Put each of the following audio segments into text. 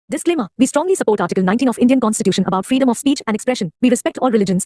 Disclaimer: We strongly support Article 19 of Indian Constitution about freedom of speech and expression. We respect all religions.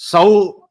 100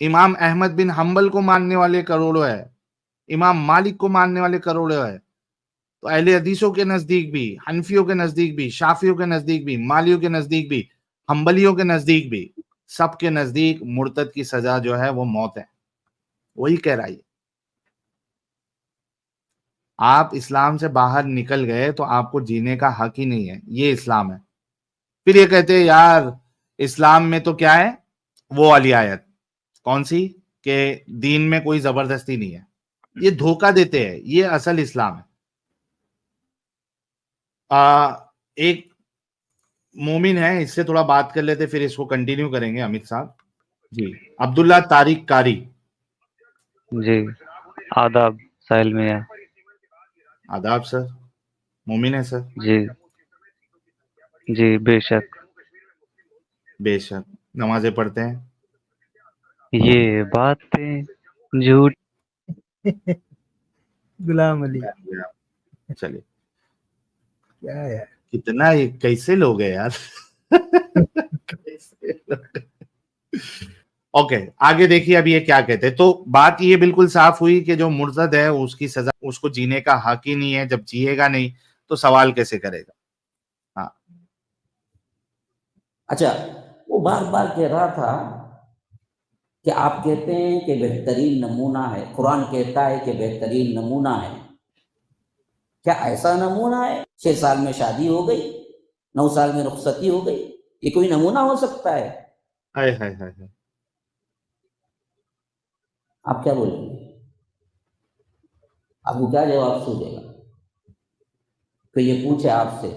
امام احمد بن حنبل کو ماننے والے کروڑوں ہے, امام مالک کو ماننے والے کروڑوں ہے. تو اہل حدیثوں کے نزدیک بھی, حنفیوں کے نزدیک بھی, شافیوں کے نزدیک بھی, مالیوں کے نزدیک بھی, حنبلیوں کے نزدیک بھی, سب کے نزدیک مرتد کی سزا جو ہے وہ موت ہے. وہی کہہ رہا ہے. آپ اسلام سے باہر نکل گئے تو آپ کو جینے کا حق ہی نہیں ہے. یہ اسلام ہے. پھر یہ کہتے ہیں یار اسلام میں تو کیا ہے, وہ والی آیت کون سی کہ دین میں کوئی زبردستی نہیں ہے. یہ دھوکہ دیتے ہیں. یہ اصل اسلام ہے. ایک مومن ہے, اس سے تھوڑا بات کر لیتے, پھر اس کو کنٹینیو کریں گے امت صاحب. جی عبداللہ طارق کاری. جی آداب ساحل میں ہے. آداب سر. مومن ہے سر. جی جی بے شک. بے شک. نمازیں پڑھتے ہیں. یہ باتیں جھوٹ. غلام علی چلیے کیا ہے یار, کتنا یہ کیسے لوگ ہیں یار. اوکے آگے دیکھیے اب یہ کیا کہتے ہیں. تو بات یہ بالکل صاف ہوئی کہ جو مرتد ہے اس کی سزا, اس کو جینے کا حق ہی نہیں ہے. جب جیے گا نہیں تو سوال کیسے کرے گا. ہاں اچھا وہ بار بار کہہ رہا تھا کہ آپ کہتے ہیں کہ بہترین نمونہ ہے, قرآن کہتا ہے کہ بہترین نمونہ ہے. کیا ایسا نمونہ ہے 6 سال میں شادی ہو گئی, 9 سال میں رخصتی ہو گئی, یہ کوئی نمونہ ہو سکتا ہے؟ ہائے ہائے ہائے ہائے. آپ کیا بولیں گے؟ آپ کو کیا جواب سوچے گا کہ یہ پوچھے آپ سے؟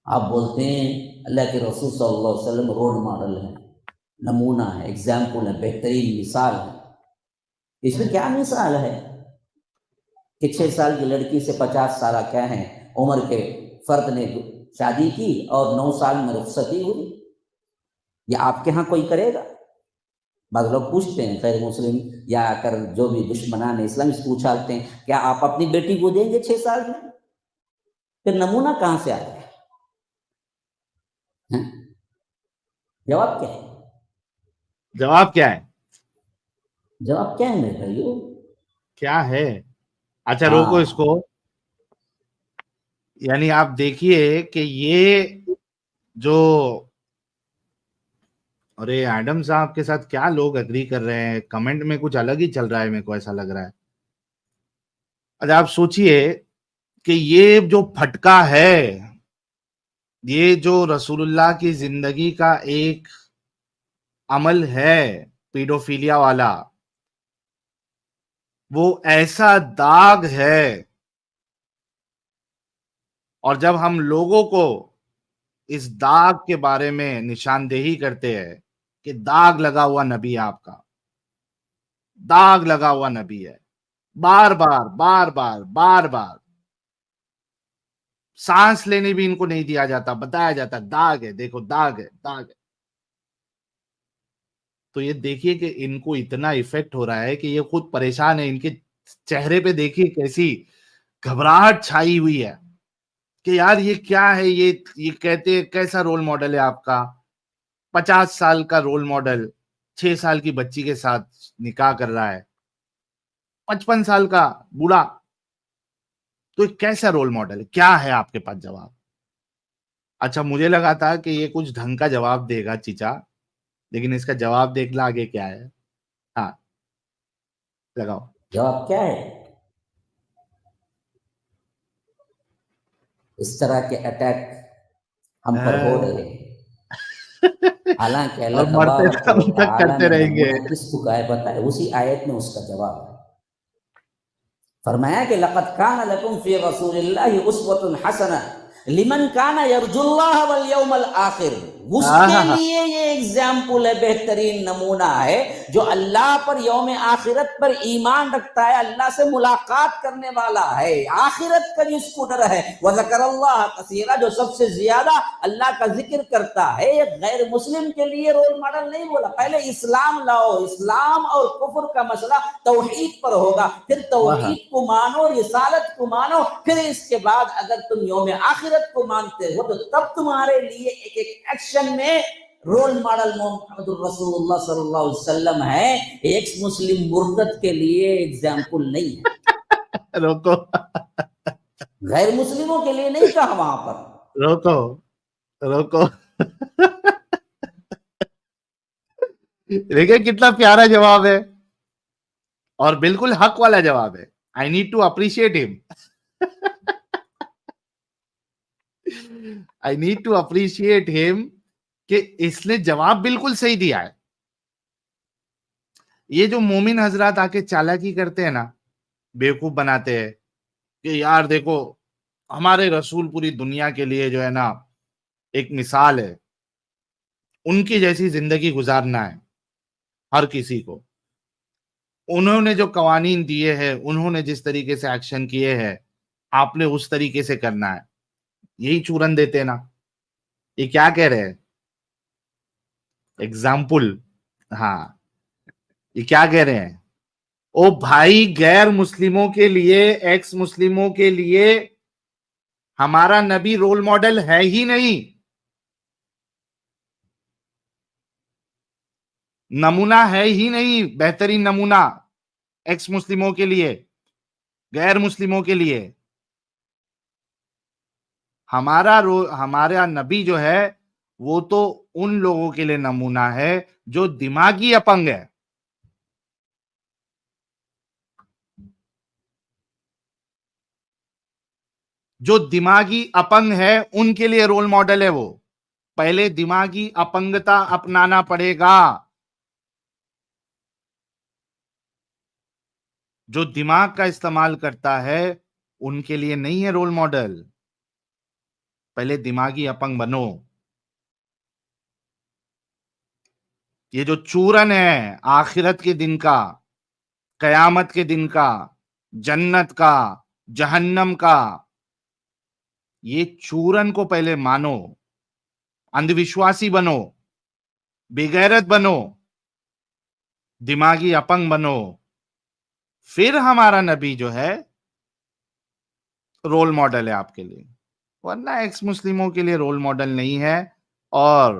آپ بولتے ہیں اللہ کے رسول صلی اللہ علیہ وسلم رول ماڈل ہے, نمونہ ہے, ایگزامپل ہے, بہترین مثال ہے. اس میں کیا مثال ہے کہ 6 سال کی لڑکی سے 50 سالہ کیا ہیں عمر کے فرد نے شادی کی اور 9 سال میں رخصتی ہوئی؟ یہ آپ کے ہاں کوئی کرے گا؟ بعض لوگ پوچھتے ہیں, غیر مسلم یا کر جو بھی دشمنان اسلام اس پوچھالتے ہیں کیا آپ اپنی بیٹی کو دیں گے 6 سال میں؟ پھر نمونہ کہاں سے آتا ہے؟ جواب کیا ہے؟ جواب کیا ہے؟ جواب کیا ہے میرے بھائیو؟ کیا ہے؟ اچھا روکو اس کو. یعنی آپ دیکھیے کہ یہ جو, ارے ایڈم صاحب کے ساتھ کیا لوگ اگری کر رہے ہیں, کمنٹ میں کچھ الگ ہی چل رہا ہے, میرے کو ایسا لگ رہا ہے. اچھا آپ سوچئے کہ یہ جو پھٹکا ہے, یہ جو رسول اللہ کی زندگی کا ایک عمل ہے پیڈوفیلیا والا, وہ ایسا داغ ہے. اور جب ہم لوگوں کو اس داغ کے بارے میں نشاندہی کرتے ہیں کہ داغ لگا ہوا نبی, آپ کا داغ لگا ہوا نبی ہے, بار بار بار بار بار بار سانس لینے بھی ان کو نہیں دیا جاتا, بتایا جاتا داغ ہے, دیکھو داغ ہے, داغ ہے. تو یہ دیکھیے کہ ان کو اتنا ایفیکٹ ہو رہا ہے کہ یہ خود پریشان ہے. ان کے چہرے پہ دیکھیے کیسی گھبراہٹ چھائی ہوئی ہے کہ یار یہ کیا ہے. یہ کہتے ہیں کیسا رول ماڈل ہے آپ کا, 50 سال کا رول ماڈل 6 سال کی بچی کے ساتھ نکاح کر رہا ہے, 55 سال کا بوڑھا. تو یہ کیسا رول ماڈل ہے؟ کیا ہے آپ کے پاس جواب؟ اچھا مجھے لگا تھا کہ یہ کچھ ڈھنگ کا جواب دے گا چچا, لیکن اس کا جواب دیکھ لا آگے کیا ہے. ہاں لگاؤ. جواب کیا ہے؟ اس طرح کے اٹیک ہم پر ہو رہے ہیں. حالانکہ اور اللہ مرتے تبارک دم و تک تعالیٰ کرتے نے رہیں گے. نمونہ کس کو کہا ہے پتہ ہے؟ اسی آیت میں اس کا جواب ہے. فرمایا کہ لقد کان لکم فی رسول اللہ اسوۃ حسنہ لمن کان یرجو اللہ والیوم الآخر. اس کے لیے یہ ایگزامپل ہے, بہترین نمونہ ہے جو اللہ پر, یوم آخرت پر ایمان رکھتا ہے, اللہ سے ملاقات کرنے والا ہے, آخرت کا جس کو ڈر ہے. وذکر اللہ کثیرا, جو سب سے زیادہ اللہ کا ذکر کرتا ہے. غیر مسلم کے لیے رول ماڈل نہیں بولا. پہلے اسلام لاؤ, اسلام اور کفر کا مسئلہ توحید پر ہوگا, پھر توحید کو مانو, رسالت کو مانو, پھر اس کے بعد اگر تم یوم آخرت کو مانتے ہو تو تب تمہارے لیے ایک ایک ایکشن میں رول ماڈل محمد الرسول اللہ صلی اللہ علیہ وسلم ہے، ایکس مسلم مرتد کے لیے ایگزامپل نہیں ہے، روکو غیر مسلموں کے لیے نہیں کہا وہاں پر۔ روکو دیکھیں کتنا پیارا جواب ہے اور بالکل حق والا جواب ہے. I need to appreciate him. I need to appreciate him کہ اس نے جواب بالکل صحیح دیا ہے. یہ جو مومن حضرات آ کے چالاکی کرتے ہیں نا، بیوقوف بناتے ہیں کہ یار دیکھو ہمارے رسول پوری دنیا کے لیے جو ہے نا ایک مثال ہے، ان کی جیسی زندگی گزارنا ہے ہر کسی کو، انہوں نے جو قوانین دیے ہیں، انہوں نے جس طریقے سے ایکشن کیے ہیں، آپ نے اس طریقے سے کرنا ہے. یہی چورن دیتے نا. یہ کیا کہہ رہے ہیں؟ ایگزامپل. ہاں، یہ کیا کہہ رہے ہیں؟ او بھائی، غیر مسلموں کے لیے، ایکس مسلموں کے لیے ہمارا نبی رول ماڈل ہے ہی نہیں، نمونہ ہے ہی نہیں، بہترین نمونہ ایکس مسلموں کے لیے، غیر مسلموں کے لیے. ہمارا نبی جو ہے وہ تو ان لوگوں کے لیے نمونہ ہے جو دماغی اپنگ ہے. جو دماغی اپنگ ہے ان کے لیے رول ماڈل ہے. وہ پہلے دماغی اپنگتا اپنانا پڑے گا. جو دماغ کا استعمال کرتا ہے ان کے لیے نہیں ہے رول ماڈل. پہلے دماغی اپنگ بنو. یہ جو چورن ہے آخرت کے دن کا، قیامت کے دن کا، جنت کا، جہنم کا، یہ چورن کو پہلے مانو، اندھ وشواسی بنو، بغیرت بنو، دماغی اپنگ بنو، پھر ہمارا نبی جو ہے رول ماڈل ہے آپ کے لیے. ورنہ ایکس مسلموں کے لیے رول ماڈل نہیں ہے اور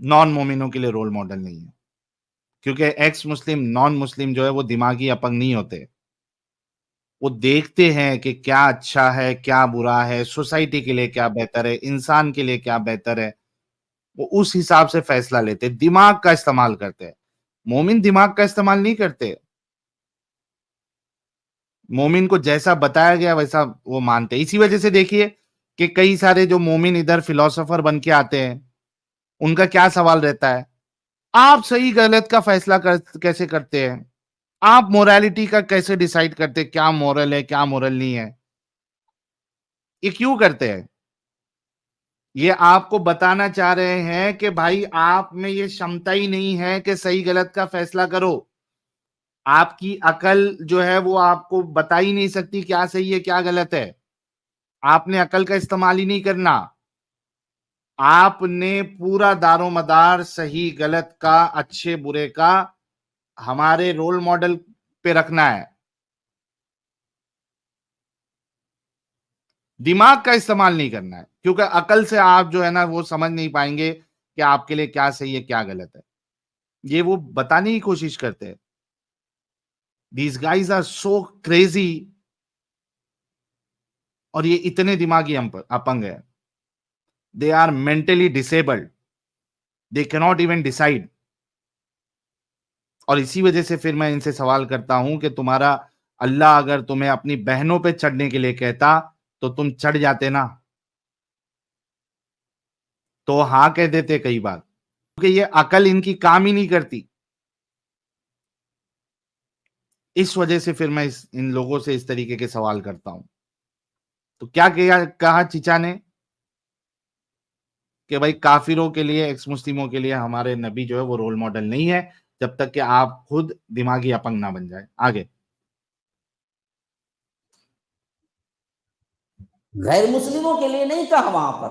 نان مومنوں کے لیے رول ماڈل نہیں ہے. کیونکہ ایکس مسلم، نان مسلم جو ہے وہ دماغی اپنگ نہیں ہوتے. وہ دیکھتے ہیں کہ کیا اچھا ہے، کیا برا ہے، سوسائٹی کے لیے کیا بہتر ہے، انسان کے لیے کیا بہتر ہے، وہ اس حساب سے فیصلہ لیتے، دماغ کا استعمال کرتے. مومن دماغ کا استعمال نہیں کرتے. مومن کو جیسا بتایا گیا ویسا وہ مانتے. اسی وجہ سے دیکھیے کہ کئی سارے جو مومن ادھر فلاسفر بن کے آتے ہیں، ان کا کیا سوال رہتا ہے؟ آپ صحیح غلط کا فیصلہ کیسے کرتے ہیں؟ آپ موریلٹی کا کیسے ڈیسائیڈ کرتے، کیا مورل ہے کیا مورل نہیں ہے؟ یہ کیوں کرتے ہیں؟ یہ آپ کو بتانا چاہ رہے ہیں کہ بھائی آپ میں یہ شمتا ہی نہیں ہے کہ صحیح غلط کا فیصلہ کرو. آپ کی عقل جو ہے وہ آپ کو بتا ہی نہیں سکتی کیا صحیح ہے کیا غلط ہے. آپ نے عقل کا استعمال ہی نہیں کرنا. آپ نے پورا دار و مدار صحیح غلط کا، اچھے برے کا ہمارے رول ماڈل پہ رکھنا ہے. دماغ کا استعمال نہیں کرنا ہے، کیونکہ عقل سے آپ جو ہے نا وہ سمجھ نہیں پائیں گے کہ آپ کے لیے کیا صحیح ہے کیا غلط ہے. یہ وہ بتانے کی کوشش کرتے ہیں. These guys are so crazy. اور یہ اتنے دماغی اپنگ ہے. They are mentally disabled. They cannot even decide. اور اسی وجہ سے پھر میں ان سے سوال کرتا ہوں کہ تمہارا اللہ اگر تمہیں اپنی بہنوں پہ چڑھنے کے لیے کہتا تو تم چڑھ جاتے نا، تو ہاں کہہ دیتے کئی بار، کیونکہ یہ عقل ان کی کام ہی نہیں کرتی. اس وجہ سے پھر میں ان لوگوں سے اس طریقے کے سوال کرتا ہوں. تو کیا کہا چچا نے کہ بھائی کافروں کے لیے، ایکس مسلموں کے لیے ہمارے نبی جو ہے وہ رول ماڈل نہیں ہے، جب تک کہ آپ خود دماغی اپنگ نہ بن جائے. آگے. غیر مسلموں کے لیے نہیں کہا وہاں پر،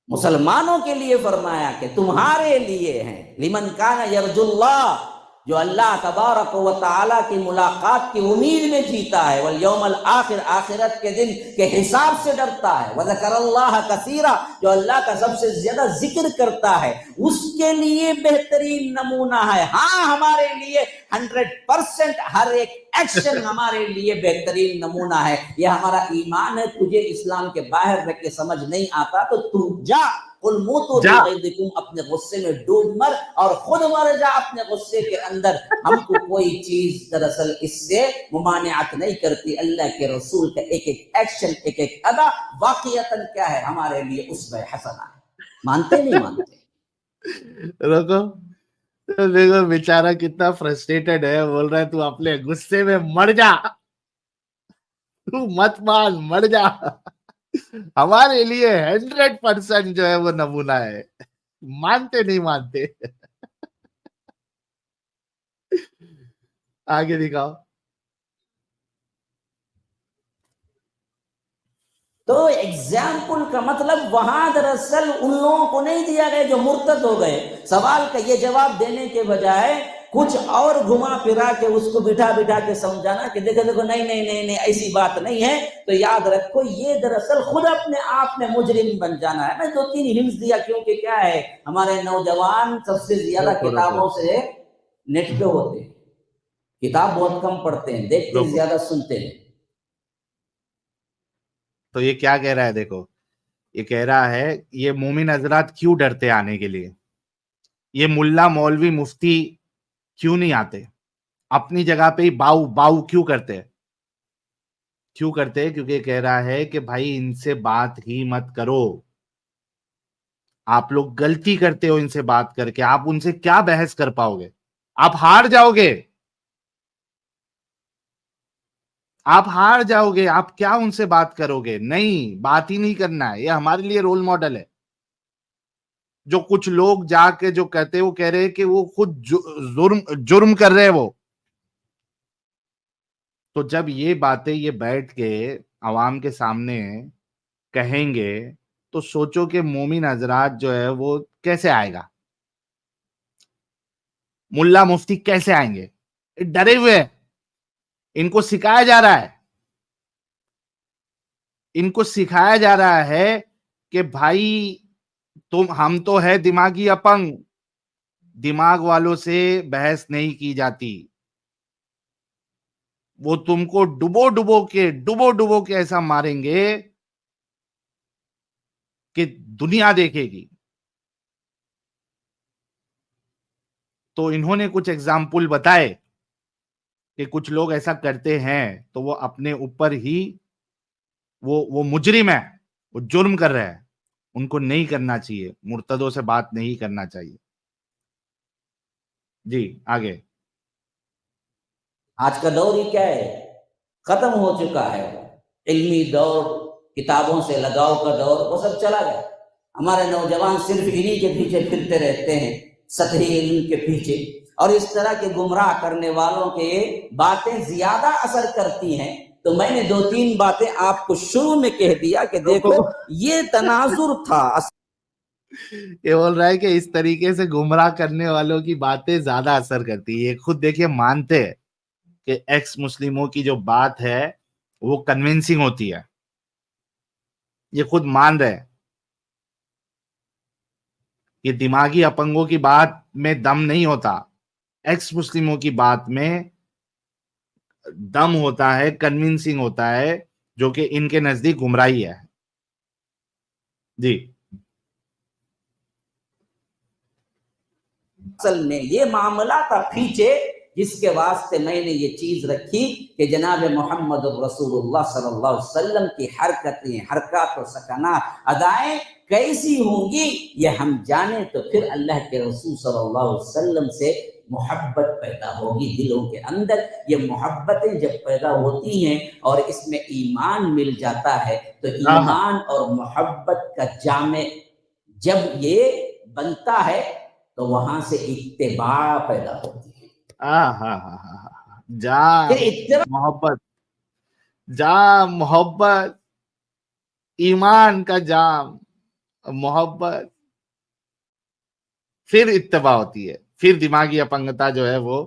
مسلمانوں کے لیے فرمایا کہ تمہارے لیے ہیں. لمن کان یرجو اللہ، جو اللہ تبارک و تعالیٰ کی ملاقات کی امید میں جیتا ہے، والیوم الآخر، آخرت کے دن کے حساب سے ڈرتا ہے، وذکر اللہ کثیرا، جو اللہ کا سب سے زیادہ ذکر کرتا ہے، اس کے لیے بہترین نمونہ ہے۔ ہاں ہمارے لیے 100% ہر ایک ایکشن ہمارے لیے بہترین نمونہ ہے۔ یہ ہمارا ایمان ہے۔ تجھے اسلام کے باہر رہ کے سمجھ نہیں آتا تو تو جا، قل موتوا جا۔ بغیظکم، اپنے غصے میں ڈوب مر اور خود مر جا اپنے غصے کے اندر۔ ہم کو کوئی چیز دراصل اس سے ممانعت نہیں کرتی۔ اللہ کے رسول کا ایک ایک ایکشن، ایک ایک ادا واقعتاً کیا ہے ہمارے لیے اسوہ حسنہ ہے۔ مانتے نہیں مانتے؟ رکو، دیکھو بیچارہ کتنا فرسٹریٹڈ ہے، بول رہا ہے تو اپنے غصے میں مر جا، تو مت مان، مر جا۔ ہمارے لیے 100% جو ہے وہ نمونہ ہے، مانتے نہیں مانتے۔ آگے دکھاؤ۔ تو ایگزامپل کا مطلب وہاں دراصل ان لوگوں کو نہیں دیا گیا جو مرتد ہو گئے۔ سوال کا یہ جواب دینے کے بجائے کچھ اور گھما پھرا کے اس کو بٹھا بٹھا کے سمجھانا کہ دیکھو دیکھو نہیں نہیں نہیں نہیں ایسی بات نہیں ہے، تو یاد رکھو یہ دراصل خود اپنے آپ میں مجرم بن جانا ہے۔ میں 2-3 ہنٹس دیا کیونکہ کیا ہے ہمارے نوجوان سب سے زیادہ کتابوں سے نیٹ پہ ہوتے ہیں، کتاب بہت کم پڑھتے ہیں، دیکھتے زیادہ سنتے ہیں۔ تو یہ کیا کہہ رہا ہے؟ دیکھو یہ کہہ رہا ہے یہ مومن حضرات کیوں ڈرتے آنے کے لیے، یہ ملا مولوی مفتی کیوں نہیں آتے، اپنی جگہ پہ ہی باؤ باؤ کیوں کرتے؟ کیوں کرتے؟ کیونکہ یہ کہہ رہا ہے کہ بھائی ان سے بات ہی مت کرو، آپ لوگ غلطی کرتے ہو ان سے بات کر کے، آپ ان سے کیا بحث کر پاؤ گے؟ آپ ہار جاؤ گے، آپ ہار جاؤ گے، آپ کیا ان سے بات کرو گے؟ نہیں، بات ہی نہیں کرنا ہے۔ یہ ہمارے لیے رول ماڈل ہے۔ جو کچھ لوگ جا کے جو کہتے وہ کہہ رہے کہ وہ خود جرم کر رہے وہ، تو جب یہ باتیں یہ بیٹھ کے عوام کے سامنے کہیں گے تو سوچو کہ مومن حضرات جو ہے وہ کیسے آئے گا، ملا مفتی کیسے آئیں گے؟ ڈرے ہوئے ہیں، ان کو سکھایا جا رہا ہے، ان کو سکھایا جا رہا ہے کہ بھائی ہم تو ہے دماغی اپنگ، دماغ والوں سے بحث نہیں کی جاتی، وہ تم کو ڈبو ڈبو کے ایسا ماریں گے کہ دنیا دیکھے گی۔ تو انہوں نے کچھ ایگزامپل بتائے کہ کچھ لوگ ایسا کرتے ہیں تو وہ اپنے اوپر ہی وہ مجرم ہے، وہ جرم کر رہے ہیں، ان کو نہیں کرنا چاہیے، مرتدوں سے بات نہیں کرنا چاہیے۔ جی آگے۔ آج کا دور ہی کیا ہے، ختم ہو چکا ہے، علمی دور، کتابوں سے لگاؤ کا دور، وہ سب چلا گیا۔ ہمارے نوجوان صرف انہی کے پیچھے پھرتے رہتے ہیں، سطحی علم کے پیچھے، اور اس طرح کے گمراہ کرنے والوں کے باتیں زیادہ اثر کرتی ہیں۔ تو میں نے 2-3 باتیں آپ کو شروع میں کہہ دیا کہ دیکھو یہ تناظر تھا۔ یہ بول رہا ہے کہ اس طریقے سے گمراہ کرنے والوں کی باتیں زیادہ اثر کرتی ہے۔ یہ خود دیکھیے مانتے ہیں کہ ایکس مسلموں کی جو بات ہے وہ کنونسنگ ہوتی ہے، یہ خود مان رہے ہیں کہ دماغی اپنگوں کی بات میں دم نہیں ہوتا، ایکس مسلموں کی بات میں دم ہوتا ہے، کنونسنگ ہوتا ہے، جو کہ ان کے نزدیک گمراہی ہے۔ جی اصل میں یہ معاملہ تھا پیچھے، جس کے واسطے میں نے یہ چیز رکھی کہ جناب محمد رسول اللہ صلی اللہ علیہ وسلم کی حرکات و سکنات، ادائیں کیسی ہوں گی یہ ہم جانیں تو پھر اللہ کے رسول صلی اللہ علیہ وسلم سے محبت پیدا ہوگی دلوں کے اندر۔ یہ محبتیں جب پیدا ہوتی ہیں اور اس میں ایمان مل جاتا ہے تو ایمان اور محبت کا جامع جب یہ بنتا ہے تو وہاں سے اتباع پیدا ہوتی ہے۔ جام محبت، ایمان کا جام، محبت، پھر اتباع ہوتی ہے، پھر دماغی اپنگتا جو ہے وہ